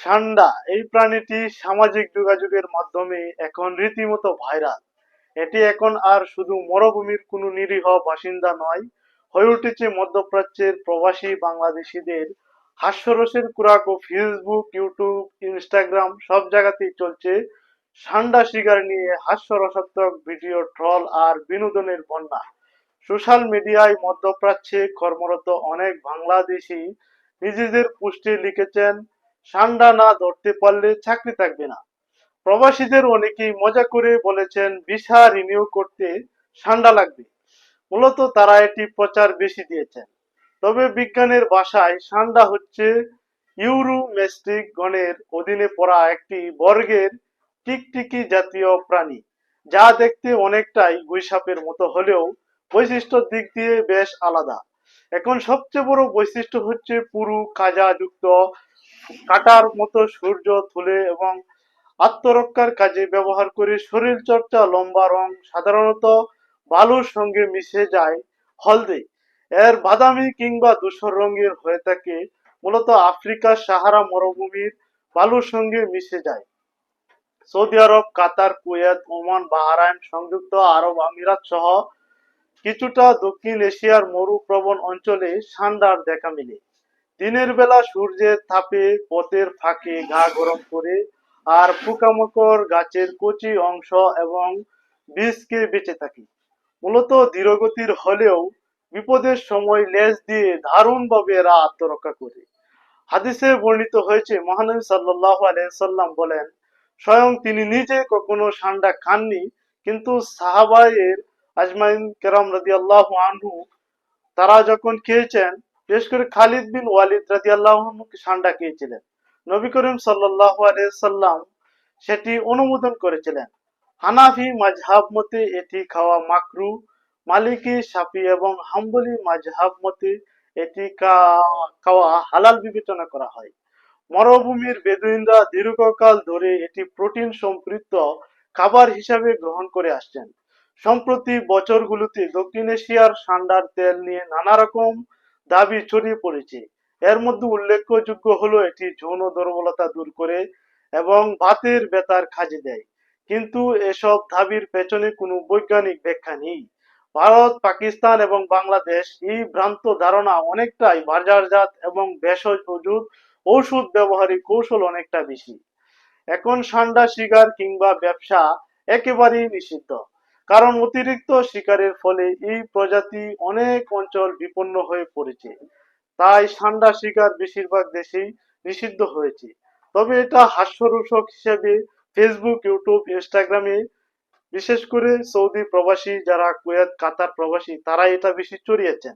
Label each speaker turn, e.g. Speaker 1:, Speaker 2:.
Speaker 1: সান্ডা এই প্রাণীটি সামাজিক যোগাযোগের মাধ্যমে এখন রীতিমতো ভাইরাল। এটি এখন আর শুধু মরুভূমির কোনো নিরীহ বাসিন্দা নয়, হয়ে উঠেছে মধ্যপ্রাচ্যের প্রবাসী বাংলাদেশিদের হাস্যরসের কুরাক। ও ফেসবুক, ইউটিউব, ইনস্টাগ্রাম সব জায়গাতেই চলছে সান্ডা শিকার নিয়ে হাস্যরসাত্মক ভিডিও, ট্রল আর বিনোদনের বন্যা। সোশ্যাল মিডিয়ায় মধ্যপ্রাচ্যে কর্মরত অনেক বাংলাদেশি নিজেদের পোস্টে লিখেছেন, সান্ডা না ধরতে পারলে চাকরি থাকবে না। প্রবাসীদের অনেকেই মজা করে বলেছেন, ভিসা রিনিউ করতে সান্ডা লাগবে। মূলত তারা এটি প্রচার বেশি দিয়েছেন। তবে বিজ্ঞানের ভাষায় সান্ডা হচ্ছে ইউরোমেস্টিক গণের অধীনে পড়া একটি বর্গের টিকটিকি জাতীয় প্রাণী, যা দেখতে অনেকটাই গুইসাপের মতো হলেও বৈশিষ্ট্যর দিক দিয়ে বেশ আলাদা। এখন সবচেয়ে বড় বৈশিষ্ট্য হচ্ছে পুরু খাজা যুক্ত কাটার মতো সূর্য তুলে এবং আত্মরক্ষার কাজে ব্যবহার করে। শরীর চর্চা লম্বা রং সাধারণত বালুর সঙ্গে মিশে যায় হলদে, এর বাদামি কিংবা ধূসর রঙের হয়ে থাকে। মূলত আফ্রিকার সাহারা মরুভূমির বালুর সঙ্গে মিশে যায়। সৌদি আরব, কাতার, কুয়েত, ওমান, বাহরাইন, সংযুক্ত আরব আমিরাত সহ কিছুটা দক্ষিণ এশিয়ার মরুপ্রবণ অঞ্চলে সান্ডার দেখা মেলে। দিনের বেলা সূর্যের তাপে পথের ফাঁকে গা গরম করে আর পোকামাকড়, গাছের কচি অংশ এবং বীজকে বেঁচে থাকে। মূলত ধীরগতির হলেও বিপদের সময় লেজ দিয়ে দারুণভাবে এরা আত্মরক্ষা করে। হাদিসে বর্ণিত হয়েছে, মহানবী সাল্লাল্লাহু আলাইহি সাল্লাম বলেন, স্বয়ং তিনি নিজে কখনো সান্ডা খাননি, কিন্তু সাহাবায়ের আজমাইন কেরাম রাদিয়াল্লাহু আনহু তারা যখন খেয়েছেন, বিশেষ করে খালিদ বিন ওয়ালিদ রাদিয়াল্লাহু আনহু সান্ডা খেয়েছিলেন। নবী করিম সাল্লাল্লাহু আলাইহি সাল্লাম সেটি অনুমোদন করেছিলেন। হানাফি মাযহাব মতে এটি খাওয়া মাকরু, মালিকি, শাফি এবং হাম্বলি মাযহাব মতে এটি খাওয়া হালাল বিবেচনা করা হয়। মরুভূমির বেদুইনরা দীর্ঘকাল ধরে এটি প্রোটিন সমৃদ্ধ খাবার হিসাবে গ্রহণ করে আসছেন। সম্প্রতি বছরগুলোতে দক্ষিণ এশিয়ার সান্ডার তেল নিয়ে নানা রকম দাবি ছড়িয়ে পড়েছে। এর মধ্যে উল্লেখযোগ্য হলো এটি যৌন দুর্বলতা দূর করে এবং বাতের ব্যথার কাজে দেয়। কিন্তু এসব দাবির পেছনে কোনো বৈজ্ঞানিক ব্যাখ্যা নেই। ভারত, পাকিস্তান এবং বাংলাদেশ এই ভ্রান্ত ধারণা অনেকটাই বাজারজাত এবং ভেষজ ঔষধ ব্যবহারিক কৌশল অনেকটা বেশি। এখন সান্ডা শিকার কিংবা ব্যবসা একেবারেই নিষিদ্ধ, কারণ অতিরিক্ত শিকারের ফলে এই প্রজাতি অনেক অঞ্চল বিপন্ন হয়ে পড়েছে। তাই সান্ডা শিকার বেশিরভাগ দেশেই নিষিদ্ধ হয়েছে। তবে এটা হাস্যরসক হিসেবে ফেসবুক, ইউটিউব, ইনস্টাগ্রামে, বিশেষ করে সৌদি প্রবাসী যারা কুয়েত, কাতার প্রবাসী, তারা এটা বেশি ছড়িয়েছেন।